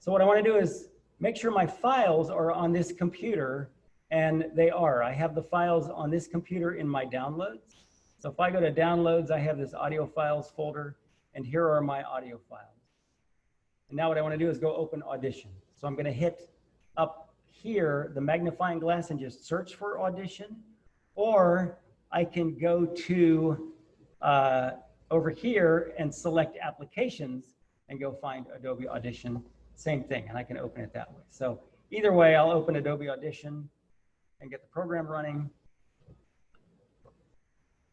So what I want to do is make sure my files are on this computer, and they are. I have the files on this computer in my downloads. So if I go to downloads, I have this audio files folder, and here are my audio files. And now what I want to do is go open Audition. So I'm going to hit up here, the magnifying glass, and just search for Audition. Or I can go to over here and select Applications and go find Adobe Audition. Same thing, and I can open it that way. So either way, I'll open Adobe Audition and get the program running.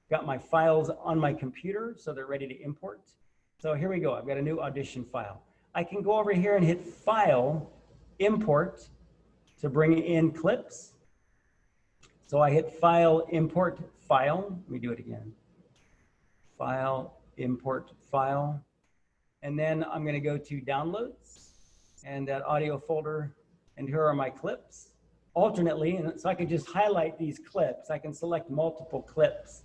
Got my files on my computer, so they're ready to import. So here we go. I've got a new Audition file. I can go over here and hit File, Import to bring in clips. So I hit File, Import, File. Let me do it again. File, Import, File. And then I'm going to go to Downloads and that audio folder. And here are my clips. Alternately, and so I can just highlight these clips. I can select multiple clips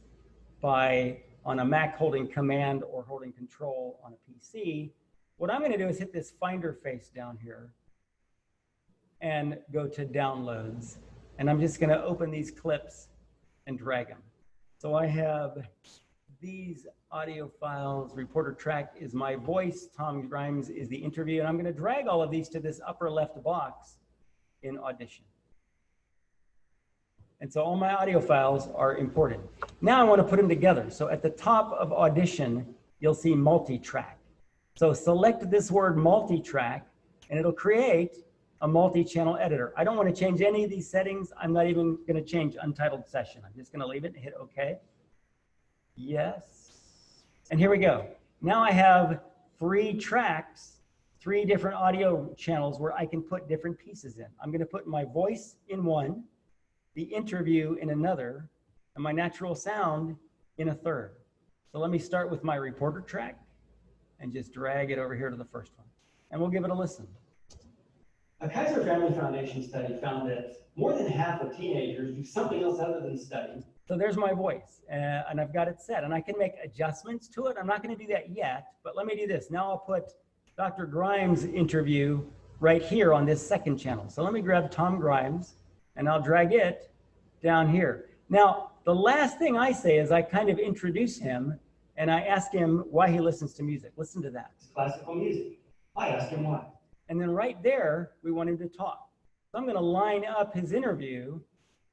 by on a Mac holding Command or holding Control on a PC. What I'm going to do is hit this Finder face down here and go to Downloads. And I'm just going to open these clips and drag them. So I have these audio files. Reporter track is my voice. Tom Grimes is the interview. And I'm going to drag all of these to this upper left box in Audition. And so all my audio files are imported. Now I want to put them together. So at the top of Audition, you'll see multitrack. So select this word multitrack, and it'll create a multi-channel editor. I don't want to change any of these settings. I'm not even going to change untitled session. I'm just going to leave it and hit OK. Yes. And here we go. Now I have 3 tracks, 3 different audio channels where I can put different pieces in. I'm going to put my voice in one, the interview in another, and my natural sound in a third. So let me start with my reporter track and just drag it over here to the first one. And we'll give it a listen. A Kaiser Family Foundation study found that more than half of teenagers do something else other than study. So there's my voice, and I've got it set, and I can make adjustments to it. I'm not going to do that yet, but let me do this. Now I'll put Dr. Grimes' interview right here on this second channel. So let me grab Tom Grimes, and I'll drag it down here. Now, the last thing I say is I kind of introduce him, and I ask him why he listens to music. Listen to that. It's classical music. I ask him why. And then right there, we want him to talk. So I'm going to line up his interview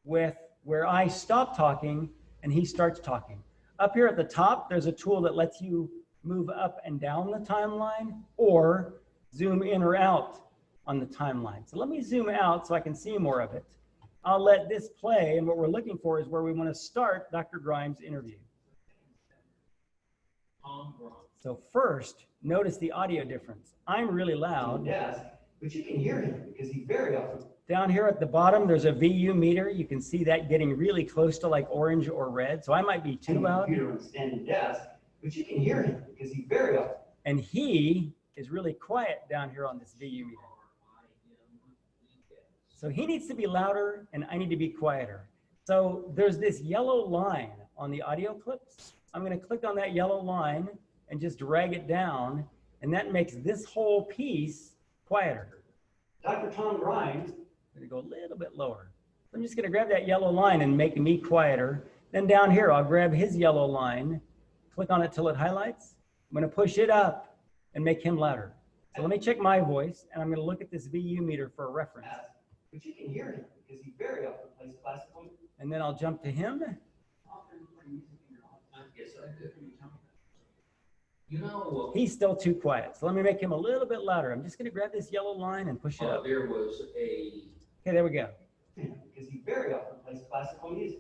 with where I stop talking and he starts talking. Up here at the top, there's a tool that lets you move up and down the timeline or zoom in or out on the timeline. So let me zoom out so I can see more of it. I'll let this play, and what we're looking for is where we want to start Dr. Grimes' interview. So first, notice the audio difference. I'm really loud. Yes, but you can hear him because he's very often. Down here at the bottom, there's a VU meter. You can see that getting really close to like orange or red. So I might be too loud. Standing desk, but you can hear him because he's very often. And he is really quiet down here on this VU meter. So he needs to be louder and I need to be quieter. So there's this yellow line on the audio clips. I'm going to click on that yellow line and just drag it down, and that makes this whole piece quieter. Dr. Tom Grimes, I'm going to go a little bit lower. I'm just going to grab that yellow line and make me quieter. Then down here, I'll grab his yellow line, click on it till it highlights. I'm going to push it up and make him louder. So let me check my voice, and I'm going to look at this VU meter for a reference. But you can hear him because he very often plays classical music. And then I'll jump to him. Yes, I did. You know, he's still too quiet. So let me make him a little bit louder. I'm just going to grab this yellow line and push it up. There was a... Okay, there we go. Because he very often plays classical music.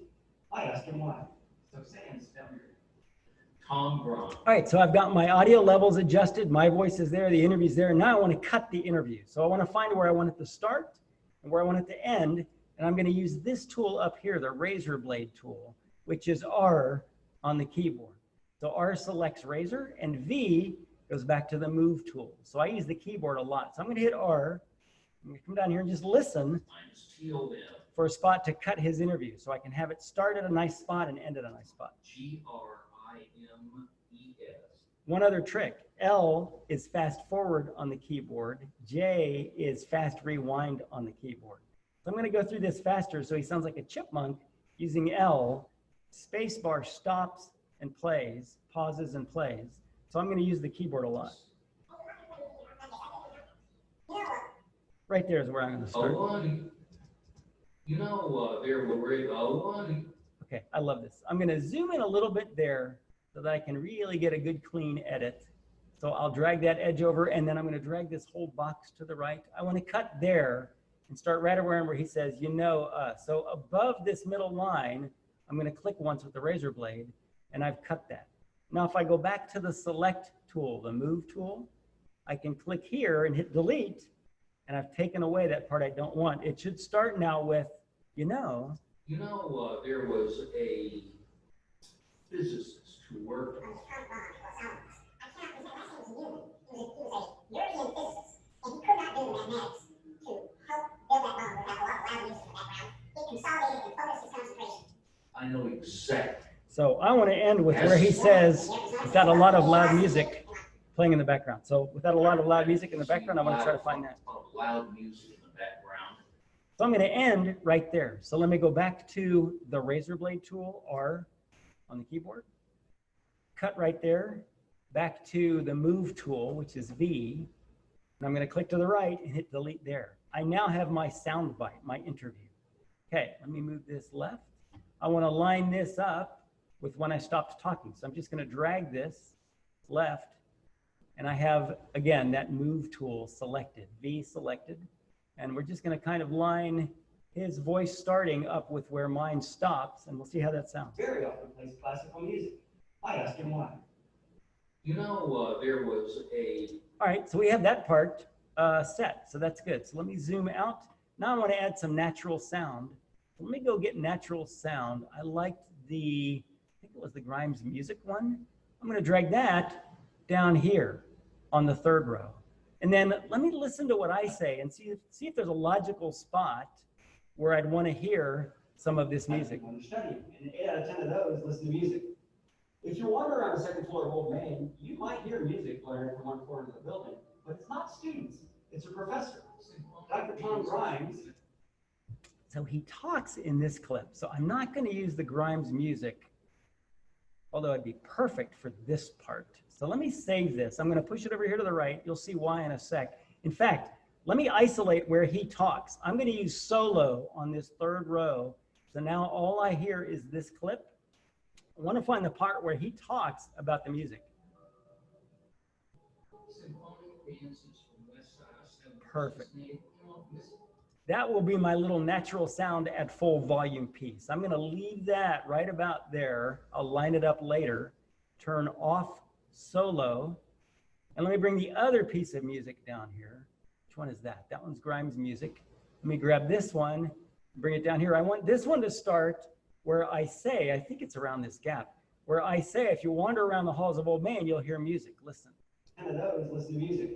I asked him why. So Sam's down here. Tom Grimes. All right, so I've got my audio levels adjusted. My voice is there. The interview's there. Now I want to cut the interview. So I want to find where I want it to start and where I want it to end. And I'm going to use this tool up here, the razor blade tool, which is R on the keyboard. So R selects razor, and V goes back to the move tool. So I use the keyboard a lot. So I'm going to hit R. I'm going to come down here and just listen for a spot to cut his interview. So I can have it start at a nice spot and end at a nice spot. Grimes. One other trick. L is fast forward on the keyboard. J is fast rewind on the keyboard. So I'm going to go through this faster so he sounds like a chipmunk using L. Spacebar stops and plays, pauses and plays. So I'm going to use the keyboard a lot. Right there is where I'm going to start. Okay, I love this. I'm going to zoom in a little bit there so that I can really get a good clean edit. So I'll drag that edge over, and then I'm going to drag this whole box to the right. I want to cut there and start right around where he says, you know us. So above this middle line, I'm going to click once with the razor blade, and I've cut that. Now, if I go back to the select tool, the move tool, I can click here and hit delete, and I've taken away that part I don't want. It should start now with, you know. There was a physicist who worked on. He was a European physicist, and he could not do mathematics to help build that bomb without a lot of loud music in the background. He consolidated and focused his concentration. I know exactly. So I want to end with where he says, without a lot of loud music playing in the background. So without a lot of loud music in the background, I want to try to find that. Loud music in the background. So I'm going to end right there. So let me go back to the razor blade tool, R on the keyboard. Cut right there. Back to the move tool, which is V. And I'm going to click to the right and hit delete there. I now have my sound bite, my interview. Okay, let me move this left. I want to line this up with when I stopped talking. So I'm just going to drag this left. And I have, again, that move tool selected, V selected. And we're just going to kind of line his voice starting up with where mine stops. And we'll see how that sounds. Very often plays classical music. I asked him why. There was a. All right, so we have that part set. So that's good. So let me zoom out. Now I want to add some natural sound. So let me go get natural sound. I liked I think it was the Grimes music one. I'm going to drag that down here on the third row. And then let me listen to what I say and see if there's a logical spot where I'd want to hear some of this music. When you're studying, and 8 out of 10 of those listen to music. If you wander around the second floor of Old Main, you might hear music blaring from one corner of the building, but it's not students, it's a professor. Dr. Tom Grimes. So he talks in this clip. So I'm not going to use the Grimes music, although it'd be perfect for this part. So let me save this. I'm going to push it over here to the right. You'll see why in a sec. In fact, let me isolate where he talks. I'm going to use solo on this third row. So now all I hear is this clip. I want to find the part where he talks about the music. Perfect. That will be my little natural sound at full volume piece. I'm going to leave that right about there. I'll line it up later. Turn off solo. And let me bring the other piece of music down here. Which one is that? That one's Grimes music. Let me grab this one, bring it down here. I want this one to start where I say, I think it's around this gap, where I say, if you wander around the halls of Old Main, you'll hear music. Listen. 10 of those listen to music.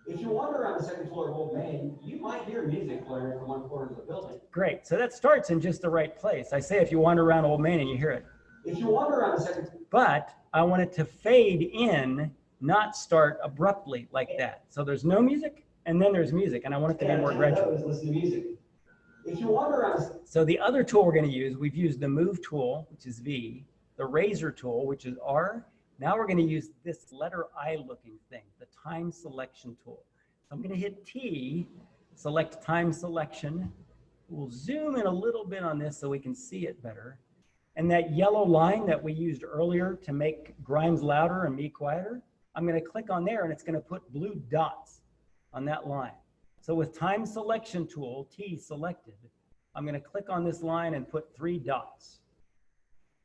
If you wander around the second floor of Old Main, you might hear music blaring from one corner of the building. Great. So that starts in just the right place. I say, if you wander around Old Main and you hear it. If you wander around the second, but I want it to fade in, not start abruptly like that. So there's no music, and then there's music, and I want it to be more gradual. Listen to music. If you wander around. So the other tool we're going to use, we've used the move tool, which is V, the razor tool, which is R. Now we're going to use this letter I looking thing, the time selection tool. So I'm going to hit T, select time selection. We'll zoom in a little bit on this so we can see it better. And that yellow line that we used earlier to make Grimes louder and me quieter, I'm going to click on there and it's going to put blue dots on that line. So with time selection tool, T selected, I'm going to click on this line and put 3 dots.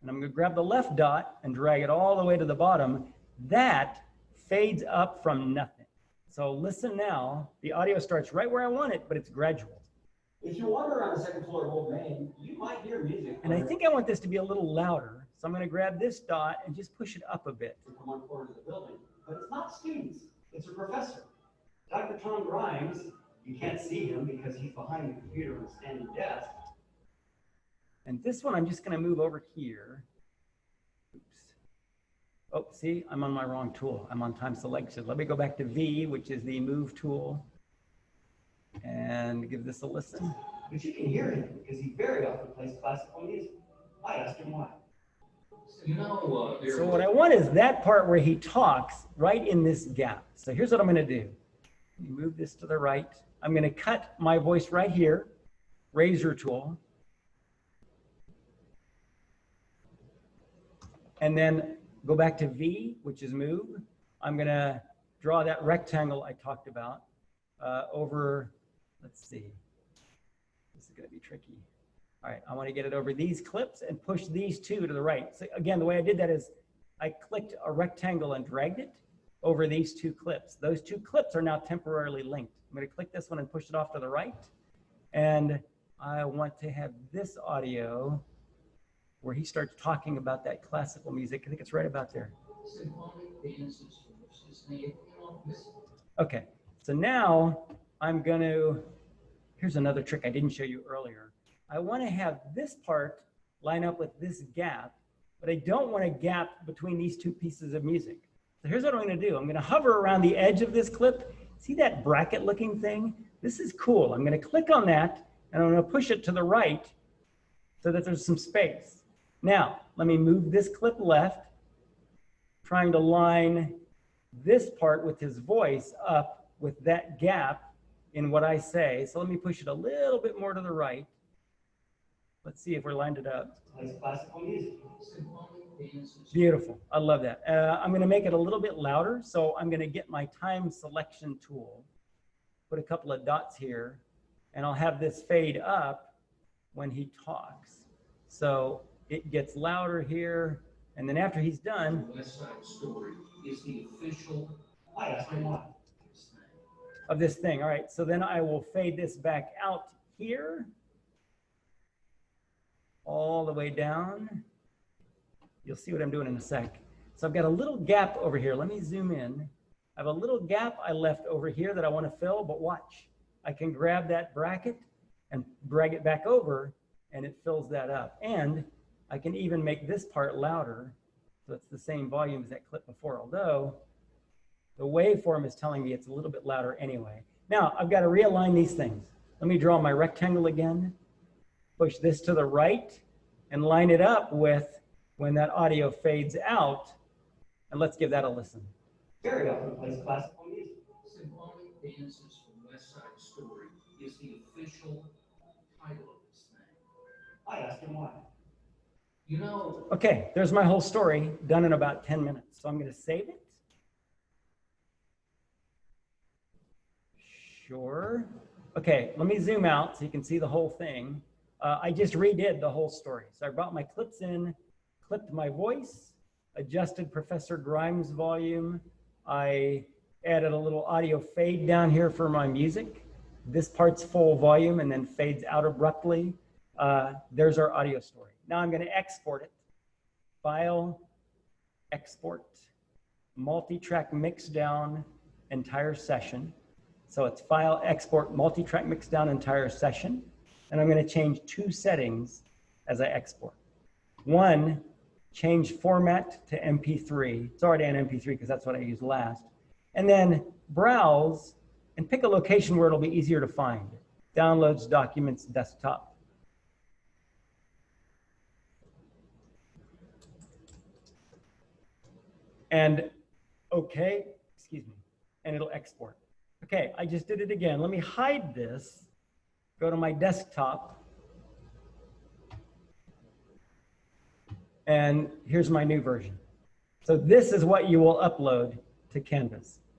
And I'm going to grab the left dot and drag it all the way to the bottom. That fades up from nothing. So listen now, the audio starts right where I want it, but it's gradual. If you wander around the second floor of Old Main, you might hear music. And I think I want this to be a little louder. So I'm going to grab this dot and just push it up a bit. From one corner of the building, but it's not students, it's a professor. Dr. Tom Grimes, you can't see him because he's behind the computer on a standing desk. And this one, I'm just going to move over here. Oops. Oh, see, I'm on my wrong tool. I'm on time selection. Let me go back to V, which is the move tool, and give this a listen. But you can hear him because he very often plays classical music. I asked him why. You know, So what I want is that part where he talks right in this gap. So here's what I'm going to do. Move this to the right. I'm going to cut my voice right here, razor tool. And then go back to V, which is move. I'm going to draw that rectangle I talked about over, let's see. This is going to be tricky. All right, I want to get it over these clips and push these two to the right. So again, the way I did that is I clicked a rectangle and dragged it over these two clips. Those two clips are now temporarily linked. I'm going to click this one and push it off to the right. And I want to have this audio where he starts talking about that classical music. I think it's right about there. Okay, so now I'm going to, here's another trick I didn't show you earlier. I want to have this part line up with this gap, but I don't want a gap between these two pieces of music. So here's what I'm going to do. I'm going to hover around the edge of this clip. See that bracket looking thing? This is cool. I'm going to click on that and I'm going to push it to the right so that there's some space. Now, let me move this clip left, trying to line this part with his voice up with that gap in what I say. So let me push it a little bit more to the right. Let's see if we're lined it up. Plays classical music. Beautiful. I love that. I'm going to make it a little bit louder. So I'm going to get my time selection tool, put a couple of dots here, and I'll have this fade up when he talks. So it gets louder here. And then after he's done, West Side Story is the official I asked him why. of this thing. All right. So then I will fade this back out here, all the way down. You'll see what I'm doing in a sec. So I've got a little gap over here. Let me zoom in. I have a little gap I left over here that I want to fill, but watch. I can grab that bracket and drag it back over and it fills that up. And I can even make this part louder. So it's the same volume as that clip before, although the waveform is telling me it's a little bit louder anyway. Now I've got to realign these things. Let me draw my rectangle again. Push this to the right and line it up with when that audio fades out. And let's give that a listen. Very often plays classical music. Symphonic Dances from West Side Story is the official title of this thing. I asked him why. You know, Okay, there's my whole story done in about 10 minutes. So I'm going to save it. Sure. Okay, let me zoom out so you can see the whole thing. I just redid the whole story. So I brought my clips in, clipped my voice, adjusted Professor Grimes' volume. I added a little audio fade down here for my music. This part's full volume and then fades out abruptly. There's our audio story. Now I'm going to export it. File, export, multi-track mix down, entire session. So it's file, export, multi-track mix down, entire session. And I'm going to change two settings as I export. One, change format to MP3. It's already on MP3 because that's what I used last. And then browse and pick a location where it'll be easier to find. Downloads, documents, desktop. And okay, excuse me, and it'll export. Okay, I just did it again. Let me hide this, go to my desktop, and here's my new version. So this is what you will upload to Canvas.